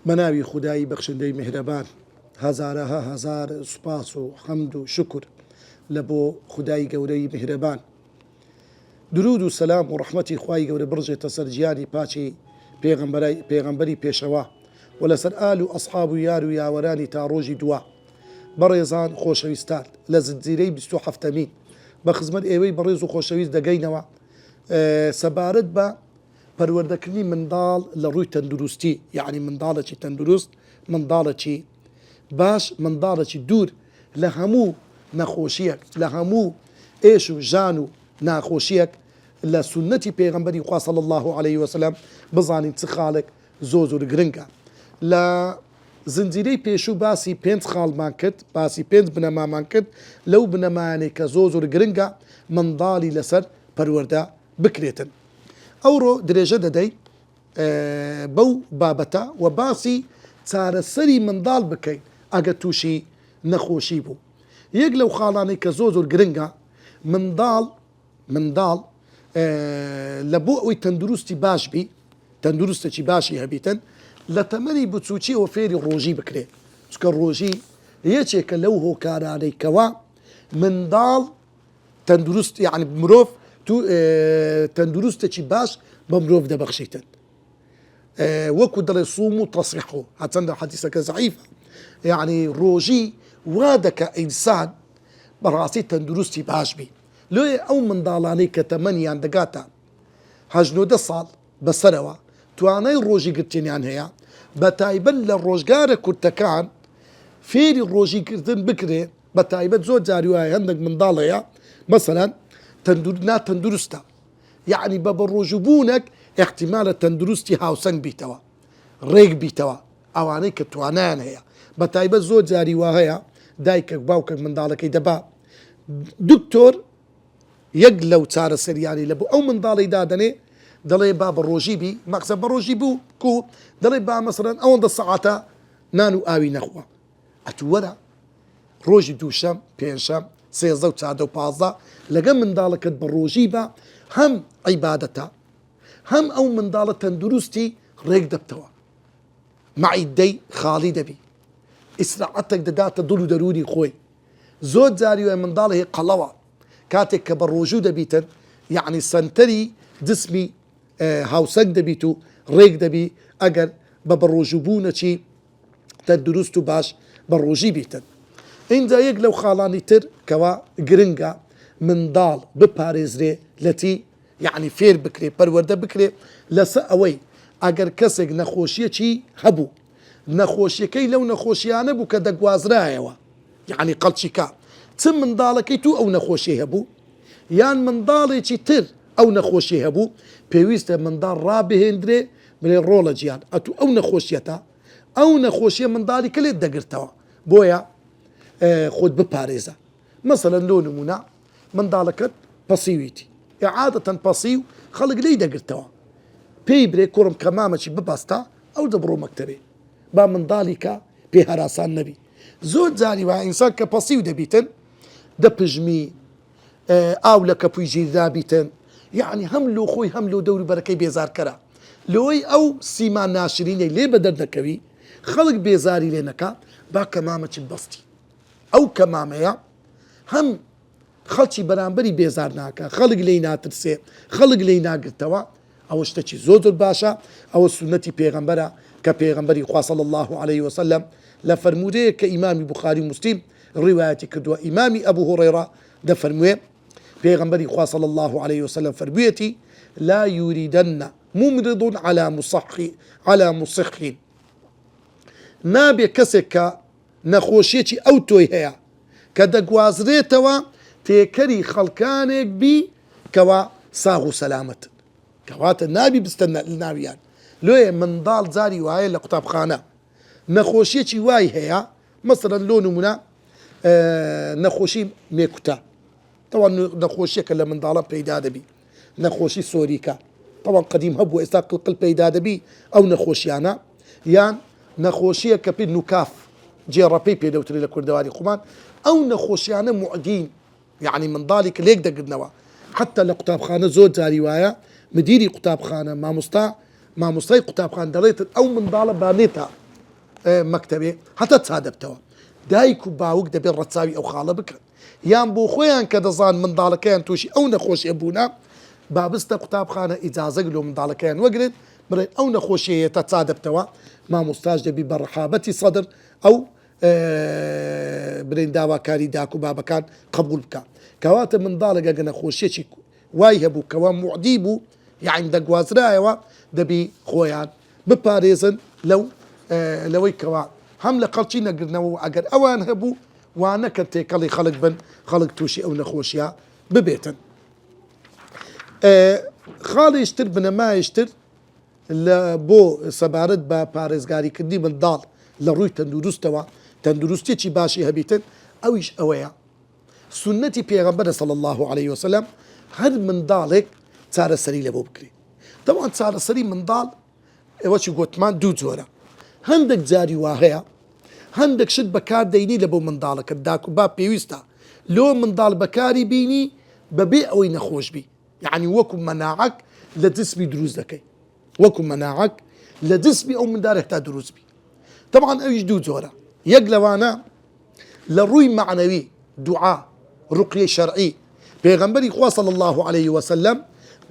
بەناوی خودایی بەخشندەی میهرەبان هەزارەها هەزار سوپاس و حەمد و شکر لە بۆ خودایی گەورەی میهرەبان. درود و سەلام و ڕەحمەتی خوای گەورە بڕژێتە سەر گیانی پاچی پێغەمبەری پێشەوە و لەسەر ئال و ئەسحاب و یار و یاوەرانی تا ڕۆژی دوا. بەڕێزان خۆشەویستان لە زنجیرەی 27ەمین بە خزمەت ئێوەی بەڕێز و خۆشەویست دەگەینەوە سەبارەت بە پەروەردەکردنی منداڵ لە ڕووی تەندروستی، یعنی منداڵێکی تەندروست، منداڵێکی باش، منداڵێکی دوور لە هەموو نەخۆشیەک، لە هەموو ئێش و ژان و ناخۆشیەک لە سونەتی پێغەمبەری خوا صلی الله عليه وسلم بزانین چ خاڵێک زۆر گرنگە. لە زنجیرەی پێشوو باسی 5 خاڵمان کرد، باسی 5 بنەمامان کرد، لەو بنەمایانەی کە زۆر گرنگە منداڵی لەسەر پەروەردە بکرێتن. ئەوڕۆ درێژە دەدەی بەو بابەتە و باسی چارەسەری منداڵ بکەین ئەگە تووشی نەخۆشی بوو. یەک لەو خاڵانەی کە زۆر گرنگە منداڵ لە بۆ ئەوەی تەندروستی باش بی، تەندروستێکی باشی هەبیتن، لە تەمەنی بچووکی و فێری ڕۆژی بکرێت. چکە ڕۆژی یەکێکە لەو هۆکارانەی کەوا منداڵ تەندروست، یعنی مرۆڤ تەندروستێکی باش بە مرۆڤ دەبەخشیتن. وەکو دەڵێ سووم و تەصیحۆ، هەچەندە حەدیسەکە زەعیفە، یعنی ڕۆژی وا دەکە ئینسان بەڕاستی تەندروستی باش بی. لێ ئەو منداڵانەی کە تەمەنیان دەگاتە 18 ساڵ بەسەرەوە توانای ڕۆژی گرتنیان هەیە، بە تایبەت لە ڕۆژگارە کورتەکان فێری ڕۆژی کردن بکرێ. بە تایبەت زۆر جاری وایە هەندێک منداڵ هەیە مەسەلەن ناتەندروستە، یعنی بە ڕۆژبوونێک احتیمالە تەندروستی هاوسەنگ بیتەوە، ڕێک بیتەوە، ئەوانەی کە توانایان هەیە. بە تایبەت زۆر جاری وا هەیە دایکێک باوکێک منداڵەکەی دەبا دکتۆر یەک لەو چارەسەریانی لە بۆ ئەو منداڵی دادەنێ، دەڵێ با بە ڕۆژی بی، مەقسە بە ڕۆژی بوو کو دەڵێ با مەسەلەن ئەوەندە سەعاتە نان و ئاوی نەخوا، ئەتووەرە ڕۆژی دووشەم، پێنجشەم، 13 و 14 و 15 لەگە منداڵەکەت بە ڕۆژی بە هەم عیبادەتە، هەم ئەو منداڵە تەندروستی ڕێک دەبتەوە، مەعیدەی خاڵی دەبی، ئیسراحەتێک دەداتە دڵ و دەرونی خۆی. زۆر جاری وایە منداڵ هەیە قەڵەوە کاتێک کە بە ڕۆژوو دەبیتن، یعنی سەنتەری جسمی هاوسەنگ دەبیت و ڕێک دەبی ئەگەر بە ڕۆژوبوونەچی تەندروست و باش بە ڕۆژی بیتن. اینجا یەک لەو خاڵانی تر کەوا گرنگە منداڵ بپارێزرێ لەتی، یعنی فێر بکرێ، پەروەردە بکرێ لەسەر ئەوەی ئەگەر کەسێک نەخۆشیەکی هەبوو، نەخۆشیەکەی لەو نەخۆشیانە بوو کە دەگوازرایەوە، یعنی قەڵچیکا چ منداڵەکەی تو ئەو نەخۆشی هەبوو یان منداڵێکی تر ئەو نەخۆشی هەبوو، پێویستە منداڵ ڕابهێندرێ بڵێ ڕۆڵە گیان ئەتو ئەو نەخۆشیەتە، ئەو نەخۆشیە منداڵی کلێت دەگرتەوە، بۆیە خۆت بپارێزە. مەسەلەن لۆ نمونە منداڵەکەت پەسیویتی، عادەتەن پەسیو خەڵک لی دەگرتەوە، پێی برێ کوڕم کە مامەچی ببەستە ئەو دەبڕۆ مەکتەبێ، با منداڵی کە پێ هەراسان نەبی. زۆر جاری وایە ئینسان کە پەسیو دەبیتن دەپژمی، ئاو لە کەپوی ژیردابیتن، یعنی هەم لۆ خۆی هەم لۆ دەوری بەرەکەی بێزارکەرە. لۆی ئەو سیمان ناشرینەی لێ بە دەردەکەوی خەڵک بێزاری لێ نەکات، با کە مامەچی بەستی، ئەو کە مامەیە هەم خەڵکی بەرامبەری بێزار ناکە، خەڵک لێی ناترسێ، خەڵک لێی ناگرتەوە. ئەوە شتێکی زۆر باشە، ئەوە سونەتی پێغەمبەرە کە پێغەمبەری خوا صلی الله عليه وسلم لە فەرمودەیەک کە ئیمامی بوخاری و موسلیم ڕیوایەتی کردووە، ئیمامی ئەبوو هورەیرە دەفەرموێ پێغەمبەری خوا صلی الله عليه وسلم فەرموویەتی لا یوریدن ممرض على مصح نابێ کەسێک کە نەخۆشیەکی ئەو تۆی هەیە کە دەگوازرێتەوە تێکەری خەڵکانێک بی کەوا ساغ و سەلامەت، کەواتە نابی بستە ناویان. لێ منداڵ جاری وایە لە قوتابخانە نەخۆشیەکی وای هەیە، مەسەلەن لۆ نمونە نەخۆشی مێکوتە، تەواو نەخۆشیەکە لە منداڵە پەیدا دەبی، نەخۆشی سۆریکە تەواو قەدیم هەبوو، ئێستا قڵقل پەیدا دەبی ئەو نەخۆشیانە، یان نەخۆشیە کە پێ نوکاف جێڕەپەی پێدەوترێت لە کوردەواری خۆمان، ئەو نەخۆشیانە معدین، یعنی منداڵی کە لێک دەگرنەوە. حتى لە قوتابخانە زۆر جاری وایە مدیری قوتابخانە مامۆستای قوتابخانە دەڵێت ئەو منداڵە بانێتە مەکتەبێ هەتا چادەبتەوە دایک و باوک دەبێت ڕەچاوی ئەو خاڵە بکەن یان بۆ خۆیان کە دەزان منداڵەکەیان تووشی ئەو نەخۆشیە بوونا بابستە قوتابخانە ئیجازە لۆ منداڵەکەیان وەگرن بڵێن ئەو نەخۆشیەیە تا چادەبتەوە مامۆستاش دەبی بە ڕەحابەتی سەدر ئەو برین داواکاری داک و بابەکان قبول بکە کەواتە منداڵێک ئەگە نەخۆشیەکی وای هەبوو کەوا معدی بوو یعنی دەگوازرایەوە دەبی خۆیان بپارێزن لەوەی کەوا هەم لە قەڵچی نەگرنەوە ئەگەر ئەوان هەبوو وانە کە تێکەڵی خەڵک بن خەڵک تووشی ئەو نەخۆشیە ببێتن خاڵیشتر بنەمایشتر بۆ سەبارەت بە پارێزگاریکردنی منداڵ لە ڕووی تەندروستەوە تەندروستێکی باشی هەبیتن ئەویش ئەوەیە سنەتی پێغەمبەرە صلی الله عليه وسلم هەر منداڵێک چارەسەری لە بۆ بکرێت دەوان چارەسەری منداڵ ئێوەچی گوتمان دوو جۆرە هەندێک جاری وا هەیە هەندێک شت بەکار دەینی لە بۆ منداڵەکە داک و با پێویستە لۆ منداڵ بەکاری بینی بەبێ ئەوەی نەخۆش بی یعنی وەکو مەناعەک لە جسمی دروست دەکەی وەکو مەناعەک لە جسمی ئەو منداڵێک تا دروست بی طبعا ئەویش دوو جۆرە یەک لەوانە لە ڕووی معنەوی دوعا ڕقیە شەرعی پێغەمبەری خوا صلی الله عليه وسلم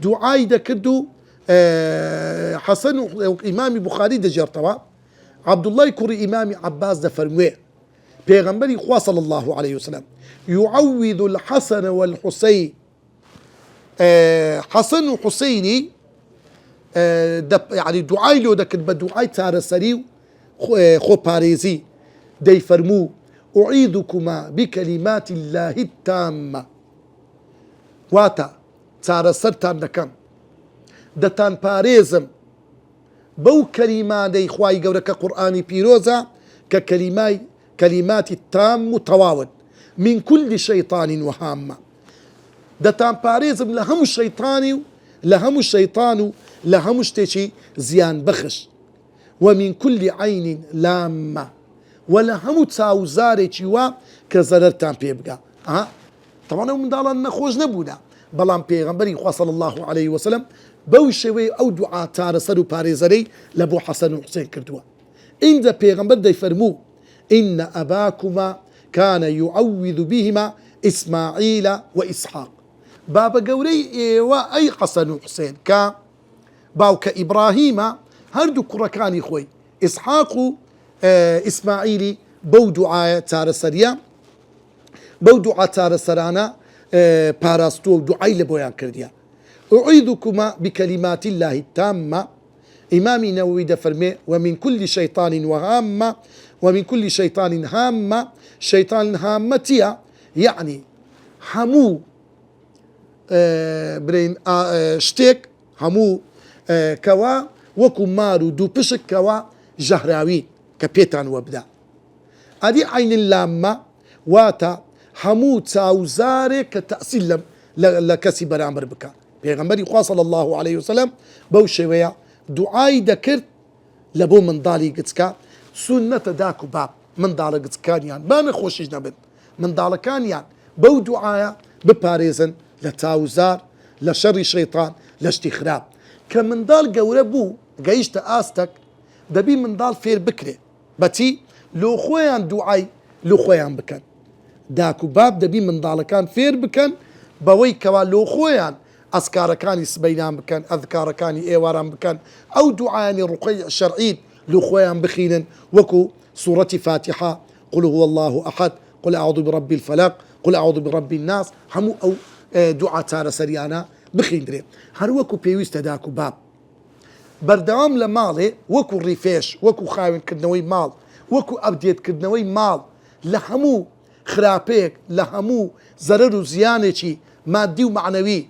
دوعای دەکرد و حەسەن و ئیمامی بوخاری دەجێڕتەوە عەبدوڵڵای کوڕی ئیمامی عەباس دەفەرموێ پێغەمبەری خوا صلی الله عليه وسلم يعوذ الحسن والحسين حەسەن و حوسەینی يعني دوعای لۆ دەکرد بە دوعای چارەسەری و خۆپارێزی دەیفەرموو أعيذكما بكلمات الله التامة واتە چارەسەرتان دەکەم دەتان پارێزم بەو کەلیمانەی خوای گەورە کە قورئانی پیرۆزە کە کەلیماتی تام و تەواون من كل شەیطان وهامە دەتان پارێزم لە هەموو شەیطانی و لە هەموو شەیطان و لە هەموو شتێکی زیان بەخش ومن كل عين لامة ولا هەموو چاوزارێکی وا کە زەرەرتان پێ بگا طبعا ئەو منداڵان نەخۆش نەبوونا بەڵام پێغەمبەری خوا صلی الله عليه وسلم بەو شێوەیە ئەو دوعا چارەسەر و پارێزەرەی لە بۆ حەسەن و حوسێن کردووە ئینجا پێغەمبەر دەیفەرموو إن أباكما كان يعوذ بهما إسماعيل وإسحاق بابا گەورەی ئێوە ئەی حەسەن و حوسێن کە باوکە ئیبراهیمە هەردوو کوڕەکانی خۆی ئیسحاق و ئیسماعیلی بەو دوعایە چارەسەریە بەو دوعا چارەسەرانە پاراستووە و دوعای لە بۆیان کردیە أعيذكما بكلمات الله التامة إمامي نووي دفرمي ومن كل شيطان وهامة ومن كل شيطان هامة شيطان هامتيا يعني همو برين شتێک هەموو کەوا وەکو مار و دوو پشک کەوا ژەهراوین کە پێتان وەبدا ئەدی عین لامە واتە هەموو چاوزارێک کە تەئسیل لە کەسی بەرامبەر بکە پێغەمبەری خوا صلی الله عليه وسلم بەو شێوەیە دوعای دەکرد لە بۆ منداڵی گچکە سونەتە داک و باب منداڵە گچکانیان با نەخۆشیش نەبن منداڵەکانیان بەو دوعایە بپارێزن لە چاوزار لە شەڕی شەیطان لە شتی خراپ کە منداڵ گەورە بوو گەیشتە ئاستەک دەبی منداڵ فێر بکرێ بەچی لۆ خۆیان دوعای لۆ خۆیان بکەن داک و باب دەبی منداڵەکان فێر بکەن بەوەی کەوا لۆ خۆیان ئەسکارەکانی سبەینان بکەن ئەذکارەکانی ئێواران بکەن ئەو دوعایانی ڕوقەی شەرعی لۆ خۆیان بخینن وەکو سوورەتی فاتحە قل هو الله أحد قل أعوذ برب الفلق قل أعوذ برب الناس هەموو ئەو دوعا چارەسەریانە بخیندرێ هەروەکو پێویستە داک و باب بەردەوام لە ماڵێ وەکو ڕیفێش وەکو خاوێنکردنەوەی ماڵ وەکو ئەبدێتکردنەوەی ماڵ لە هەموو خراپەیەک لە هەموو زەرەر و زیانێکی مادی و معنەوی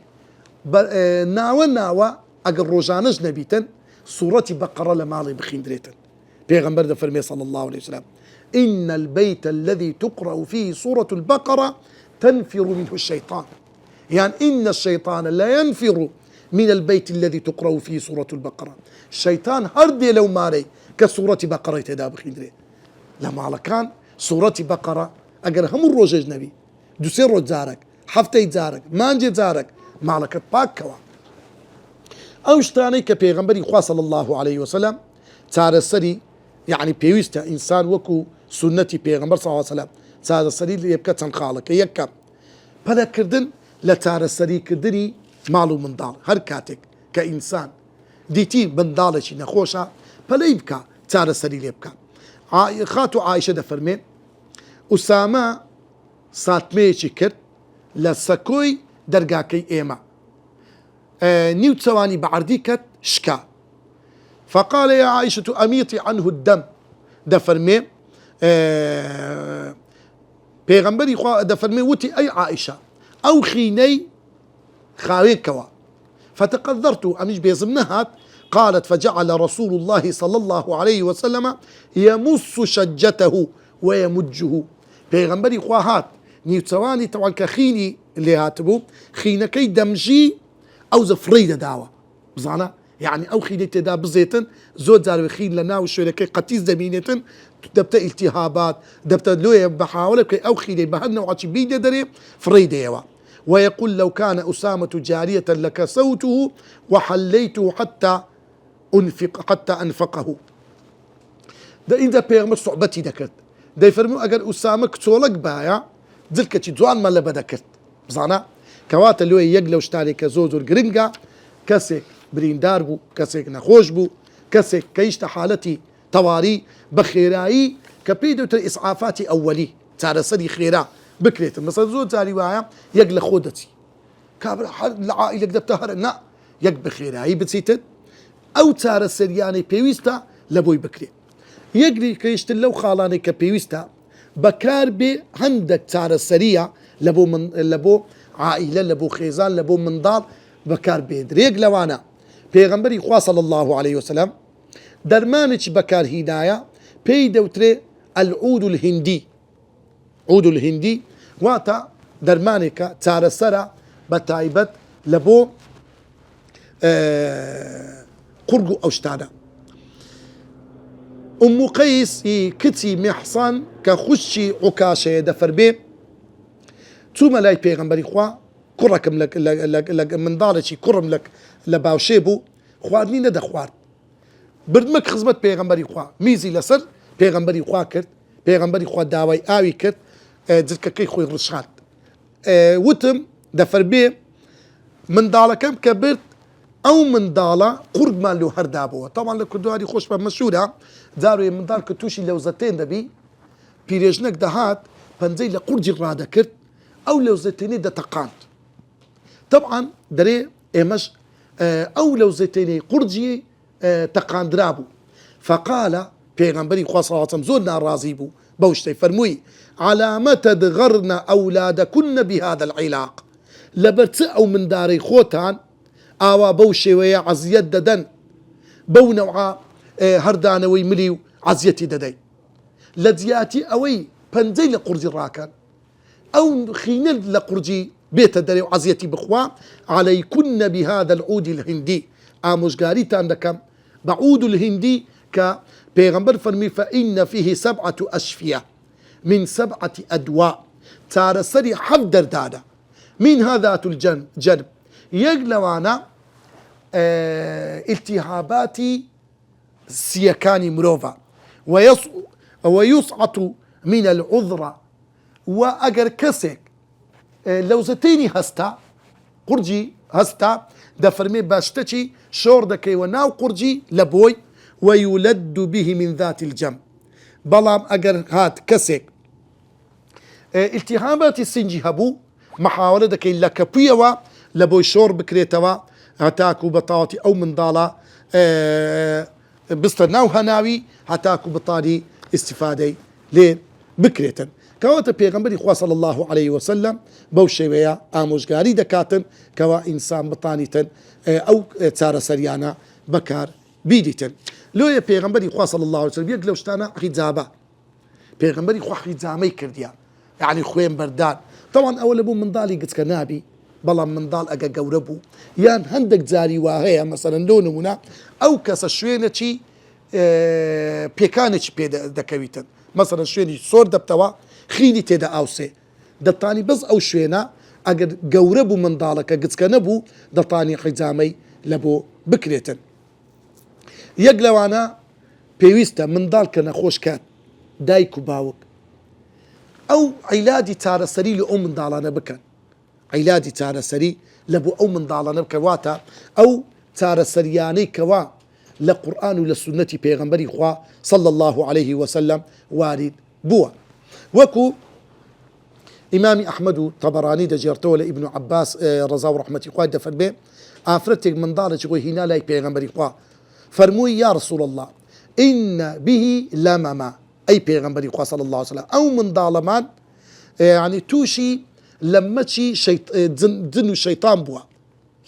ناوە ناوە ئەگەر ڕۆژانەش نەبیتن سوورەتی بەقەڕە لە ماڵی بخیندرێتن پێغەمبەر دەفەرمێ صلی الله عليه وسلم إن البيت الذي تقرأ فيه سورة البقرة تنفر منه الشيطان يعني إن الشيطان لا ينفر من البيت الذي تقرأ فيه سورة البقرة الشيطان هردي لو ماري كسورة بقرة تداب خندري لما على كان سورة بقرة أجر هم الروج أجنبي دوسير زارك حفتي زارك مانجي زارك مالك باكوا أو شتاني كبيغمبري خوا صلى الله عليه وسلم تار السري يعني بيويستا إنسان وكو سنتي بيغمبر صلى الله عليه وسلم هذا السرير يبقى تنخالك يكا بلا كردن لتار السرير كردني معلوم من دار هر كاتك كإنسان ديتي من دالشي نخوشا بلا يبقى تار السرير يبقى خاتو عائشة دفرمين أسامة ساتميشي كرد لسكوي درقاكي إيما نيو تسواني بعرديكت شكا فقال يا عائشة أميطي عنه الدم دفرمي بيغمبري دفرمي وتي أي عائشة أو خيني خاويكوا فتقذرت أمش بيزمنهات قالت فجعل رسول الله صلى الله عليه وسلم يمص شجته ويمجه بيغمبري هات نيوتواني طبعا كخيني اللي هاتبو خينكي دمجي أو زفريدة داوة بزانا يعني أو خيني تدا بزيتن زود زارو خين لنا وشويلكي قتيز دمينتن دبتا التهابات دبتا لوية بحاولة كي أو خيني بهنا وعطي بيدة دري فريدة يوا ويقول لو كان أسامة جارية لكسوته وحليته حتى أنفقه ده إذا بيغمر صعبتي دكت ده يفرموا أجر أسامة كتولك بايا ذلك جوان ما لبدا كرت بزانا كوات اللي يجلو اشتاري كزوزور جرينجا كسك برين داربو كسك نخوش بو كسك كيشت حالتي طواري بخيراي كبيدو الإسعافات أولي تارى صدي خيرا بكريت مثلا زود تاري وايا يجل خودتي كابر العائلة قد بتهرنا يج بخيراي بتسيتد أو تارى سرياني بيويستا لبوي بكري يجري كيشت لو خالاني كبيويستا بكار بي عندك تارى السريع لبو عائلة لبو خيزان لبو منضال بكار بيدر يقلوانا بيغمبري خواه صلى الله عليه وسلم درمانش بكار هدايا بيدوتري العود الهندي عود الهندي واتا درمانك تارى السرع بتايبت لبو قرقو أو شتانا أم قيس كتي محصن كخشي عكاشة دفر بيه ثم لاي بيغمبري خوا كركم لك من ضالشي كرم لك لباوشيبو خوارني ندى خوار بردمك خزمت بيغمبري خوا ميزي لسر بيغمبري خوا كرت بيغمبري خوا داوي آوي كرت دزكا كي خوي رشخات وتم دفر بيه من ضالكم كبرت أو من ضالة قرب ما له هردابوه طبعا لكدو هذه خوش بمشهورة دارو من ضال كتوشي لوزتين دبي بيريجنك دهات بنزي لقرجي الرادة كرت أو لوزتيني دا تقاند طبعا دري إيمش أو لوزتيني قرجي تقاند رابو فقال بيغمبري خواه صلى الله عليه وسلم زورنا الرازيبو بوشتي فرموي على ما تدغرن أولادكن بهذا العلاق لبرتسعوا من داري خوتان آوا بوشي ويا عزيت ددن بو نوعا هردانوي مليو عزيتي ددي لدياتي أوي بنزي لقرجي الراكن أو خينل لقرجي بيت دري وعزيتي بخوا عليكن بهذا العود الهندي آموش قاريت عندكم بعود الهندي كبيغمبر فرمي فإن فيه 7 أشفية من 7 أدواء تارى سري حفدر دادا من هذات الجنب يقلوانا التهابات سيكاني مروفا ويصعط من العذرة وأجر كسك لو زتيني هستا قرجي هستا دفرمي باشتشي شور دكي وناو قرجي لبوي ويولد به من ذات الجنب بلام أجر هات كسك التهابات السنجي هبو محاولة دكي لكبيوا لبوي شور بكريتوا هتاكو بطاطي أو من ضالة بستناو هناوي هتاكو بطاري استفادة لين بكريتن كواتا بيغمبري خواه صلى الله عليه وسلم بوشي ويا آموشقاري دكاتن كوا إنسان بطانيتن أو تارة سريانا بكار بيديتن لو يا بيغمبري خواه صلى الله عليه وسلم يقلو شتانا حيزابا بيغمبري خواه حيزامي كرديا يعني خوين بردان طبعا أول أبو من ضالي قد كنابي بلا من ضال أجا جوربو يان هندك زاري واهيا مثلا لونمونا أو كاس شوينتي بيكانتش بيدا دكويتن مثلا شويني صور دبتوا خيني تيدا أوسي دطاني بز أو شوينا أجر جوربو من ضالك قد كنبو دطاني حزامي لبو بكريتن يقلوانا پێویستە منداڵ کە نەخۆش کات دایک و باوک ئەو عیلادی چارەسەری لە ئەو منداڵانە بکەن عیلادی چارەسەری لە بۆ ئەو منداڵانە بکە واتە ئەو چارەسەریانەی کەوا لە قورئان و لە سونەتی پێغەمبەری خوا صلى الله عليه وسلم وارد بووە وەکو ئیمامی ئەحمەد و تەبەرانی دەجێڕتەوە لە ئیبن عەباس ڕەزا و ڕەحمەتی خوای دەفەرمێ ئافرەتێک منداڵێکی خۆی هینا لای پێغەمبەری خوا فەرمووی یا رسول الله إن به لمما أي پیغمبری خوا صلى الله عليه وسلم أو من ظالمان يعني توشي لمتشي جن الشيطان بوا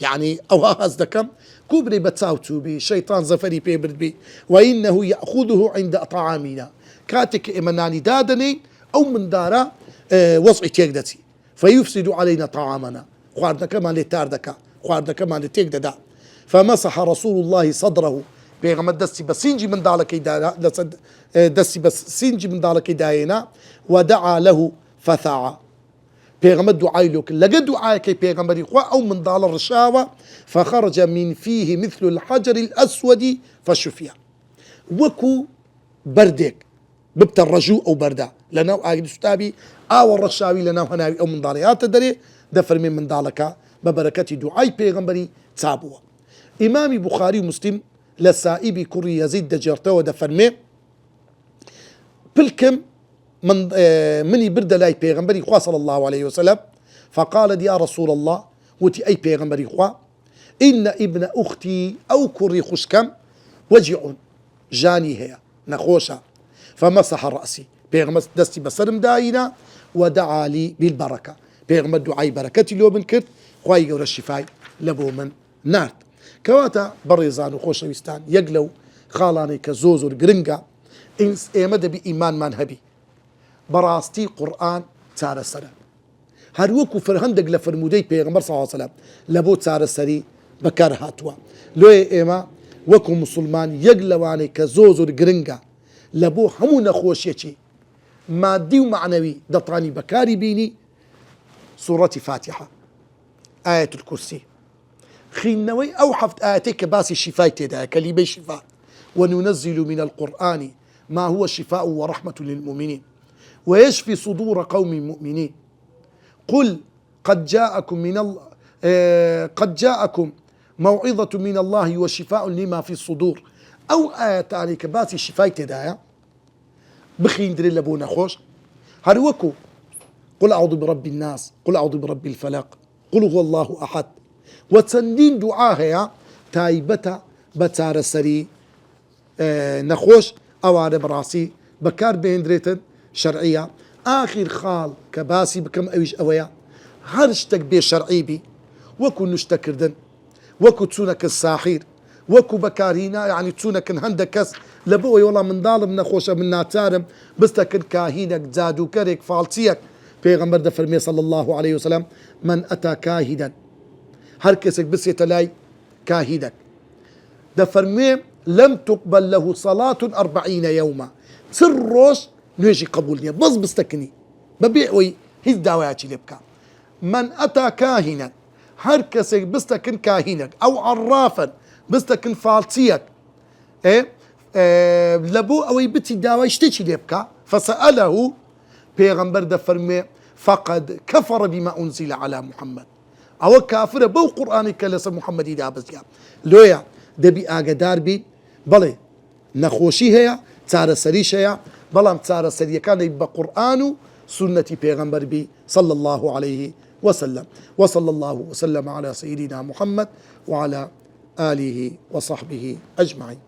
يعني أو هذا كم كبري بتساوتو بي شيطان زفري بيبرد بي وإنه يأخذه عند طعامنا كاتك إمناني دادني أو من دارا وضع تيقدتي فيفسد علينا طعامنا خواردنا كمان لتاردك خواردنا كمان لتيقددا فمسح رسول الله صدره پێغەمبەر دەستی بە سینجی منداڵەکەی دەستی بە سینجی منداڵەکەی داهێنا ودعا له فثاعا پێغەمبەر دوعای لۆ کرد لەگە دوعایەکەی پێغەمبەری خوا ئەو منداڵە ڕشاوە فخرج من فيه مثل الحجر الأسود فشفيا وەکو بەردێک ببتە ڕەژوو ئەو بەردا لەناو ئاگری سوتابی ئاوە ڕەشاوی لەناو هەناوی ئەو منداڵی هاتە دەرێ دەفەرمێ منداڵەکە بە بەرەکەتی دوعای پێغەمبەری چابووە ئیمامی بوخاری و مسلم لسائبي كوري يزيد دجرته ودفرمي بلكم مني برد لاي بيغمبري خوا صلى الله عليه وسلم فقال يا رسول الله وتي أي بيغمبري خوا إن ابن أختي أو كوري خشكم وجع جاني هي نخوشة فمسح رأسي بيغمبر دستي بسرم داينا ودعا لي بالبركة بيغمبر دعاي بركتي لو من كرت خوا يقول الشفاي لبو من نارد كواتا بريزان وخوشويستان يقلو خالاني كزوزور قرنقا ئێمە دەبی ئیمانمان هەبی بەڕاستی قورئان چارەسەرە هەر وەکو هەندێک لە فرموودەی پێغەمبەر صلی الله علیه وسلم لە بۆ چارەسەری بەکار هاتووە لۆیە ئێمە وەکو موسڵمان یەک لەوانەی کە زۆر گرنگە لە بۆ هەموو نەخۆشیەکی مادی و معنەوی دەتوانی بەکاری بینی سوورەتی فاتحە ئایەت الکورسی خینەوەی ئەو حەفت ئاەتەی کە باسی شیفای تێدایە کەلیمەی شیفا وننزل من القرآن ما هو شفاء ورحمة للمؤمنين ويشفي صدور قوم مؤمنين قل قد جاءكم موعظة من الله وشفاء لما في الصدور أو آيات عليك باسي شفاء تدايا بخين دري لبونا خوش هروكو قل أعوذ برب الناس قل أعوذ برب الفلق قل هو الله أحد وتسندين دعاها تايبتا بتار سري نەخۆش ئەوانە بەڕاستی بەکار بهێنرێتن شەرعیە ئاخر خاڵ کە باسی بکەم ئەویش ئەوەیە هەر شتێک بێ شەرعی بی وەکو نوشتەکردن وەکو چوونەکە ساحیر وەکو بەکارهێنا یعنی چوونەکەن هەندێک کەس لە بۆ ئەوەی وەڵام منداڵم نەخۆشە من ناچارم بستەکرد کاهینێک جادوکەرێک فاڵچیەک پێغەمبەر دەفەرمێ صلی الله عليه وسلم من ئەتا کاهینەن هەر کەسێک بچێتە لای کاهینێک دەفەرمێ لم تقبل له صلاة 40 يوما سروش نيجي قبولني بس بستكني ببيعوي هيز داواتي لبكا من أتى كاهنا هركس بستكن كاهنك أو عرافا بستكن فالتيك لبو أوي بتي داواشتي لبكا فسأله بيغمبر دفرمي فقد كفر بما أنزل على محمد أو كافر بو قرآنك لسا محمد دابز لويا دەبی ئاگادار بیت بەڵێ نەخۆشی هەیە چارەسەریش هەیە بەڵام چارەسەریەکانی بە قورئان و سنەتی پێغەمبەر بی صلى الله عليه وسلم وصلى الله وسلم على سيدنا محمد وعلى آله وصحبه أجمعين